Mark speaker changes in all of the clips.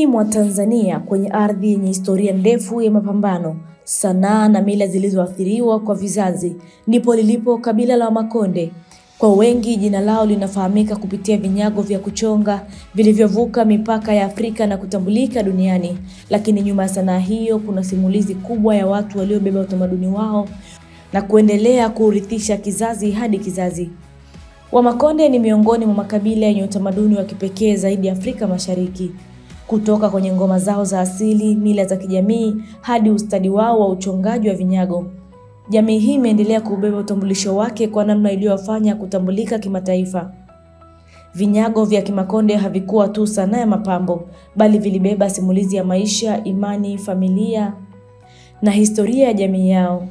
Speaker 1: Kusini mwa Tanzania, kwenye ardhi yenye historia ndefu ya mapambano, sanaa na mila zilizoathiriwa kwa vizazi, ndipo lilipo kabila la Wamakonde. Kwa wengi jina lao linafahamika kupitia vinyago vya kuchonga vilivyovuka mipaka ya Afrika na kutambulika duniani. Lakini nyuma ya sanaa hiyo kuna simulizi kubwa ya watu waliobeba utamaduni wao na kuendelea kuurithisha kizazi hadi kizazi. Wamakonde ni miongoni mwa makabila yenye utamaduni wa kipekee zaidi Afrika Mashariki. Kutoka kwenye ngoma zao za asili, mila za kijamii, hadi ustadi wao wa uchongaji wa vinyago, jamii hii imeendelea kubeba utambulisho wake kwa namna iliyowafanya kutambulika kimataifa. Vinyago vya Kimakonde havikuwa tu sanaa ya mapambo, bali vilibeba simulizi ya maisha, imani, familia na historia ya jamii yao.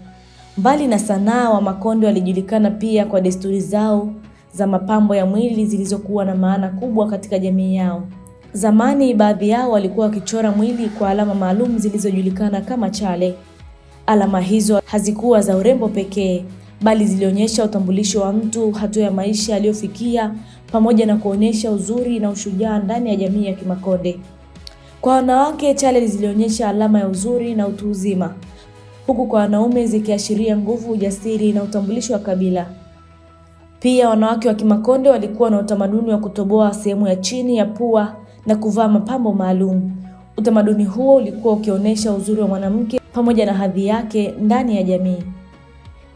Speaker 1: Mbali na sanaa, Wamakonde walijulikana pia kwa desturi zao za mapambo ya mwili zilizokuwa na maana kubwa katika jamii yao. Zamani baadhi yao walikuwa wakichora mwili kwa alama maalum zilizojulikana kama chale. Alama hizo hazikuwa za urembo pekee, bali zilionyesha utambulisho wa mtu, hatua ya maisha aliyofikia, pamoja na kuonyesha uzuri na ushujaa ndani ya jamii ya Kimakonde. Kwa wanawake, chale zilionyesha alama ya uzuri na utu uzima, huku kwa wanaume zikiashiria nguvu, ujasiri na utambulisho wa kabila. Pia wanawake wa Kimakonde walikuwa na utamaduni wa kutoboa sehemu ya chini ya pua na kuvaa mapambo maalum. Utamaduni huo ulikuwa ukionyesha uzuri wa mwanamke pamoja na hadhi yake ndani ya jamii.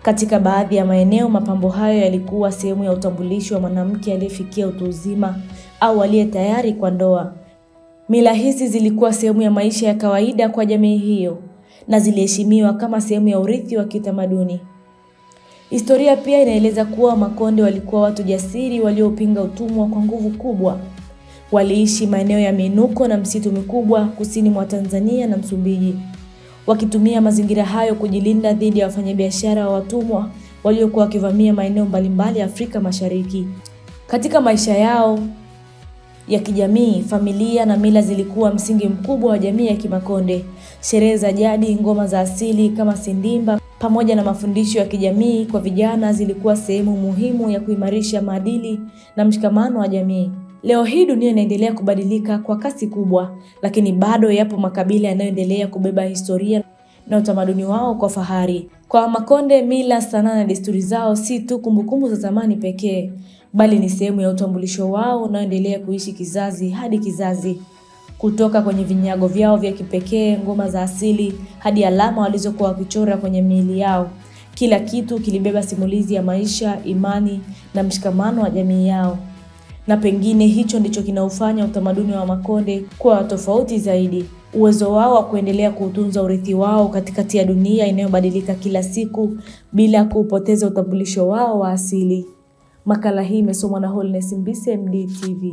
Speaker 1: Katika baadhi ya maeneo, mapambo hayo yalikuwa sehemu ya utambulisho wa mwanamke aliyefikia utu uzima au aliye tayari kwa ndoa. Mila hizi zilikuwa sehemu ya maisha ya kawaida kwa jamii hiyo na ziliheshimiwa kama sehemu ya urithi wa kitamaduni. Historia pia inaeleza kuwa Wamakonde walikuwa watu jasiri waliopinga utumwa kwa nguvu kubwa. Waliishi maeneo ya miinuko na msitu mikubwa kusini mwa Tanzania na Msumbiji, wakitumia mazingira hayo kujilinda dhidi ya wafanyabiashara wa watumwa waliokuwa wakivamia maeneo mbalimbali ya Afrika Mashariki. Katika maisha yao ya kijamii, familia na mila zilikuwa msingi mkubwa wa jamii ya Kimakonde. Sherehe za jadi, ngoma za asili kama sindimba, pamoja na mafundisho ya kijamii kwa vijana zilikuwa sehemu muhimu ya kuimarisha maadili na mshikamano wa jamii. Leo hii dunia inaendelea kubadilika kwa kasi kubwa, lakini bado yapo makabila yanayoendelea kubeba historia na utamaduni wao kwa fahari. Kwa Wamakonde, mila, sanaa na desturi zao si tu kumbukumbu za zamani pekee, bali ni sehemu ya utambulisho wao unaoendelea kuishi kizazi hadi kizazi. Kutoka kwenye vinyago vyao vya kipekee, ngoma za asili, hadi alama walizokuwa wakichora kwenye miili yao, kila kitu kilibeba simulizi ya maisha, imani na mshikamano wa jamii yao. Na pengine hicho ndicho kinaufanya utamaduni wa Wamakonde kuwa tofauti zaidi. Uwezo wao wa kuendelea kuutunza urithi wao katikati ya dunia inayobadilika kila siku bila kupoteza utambulisho wao wa asili. Makala hii imesomwa na Holness Mbise, MD TV.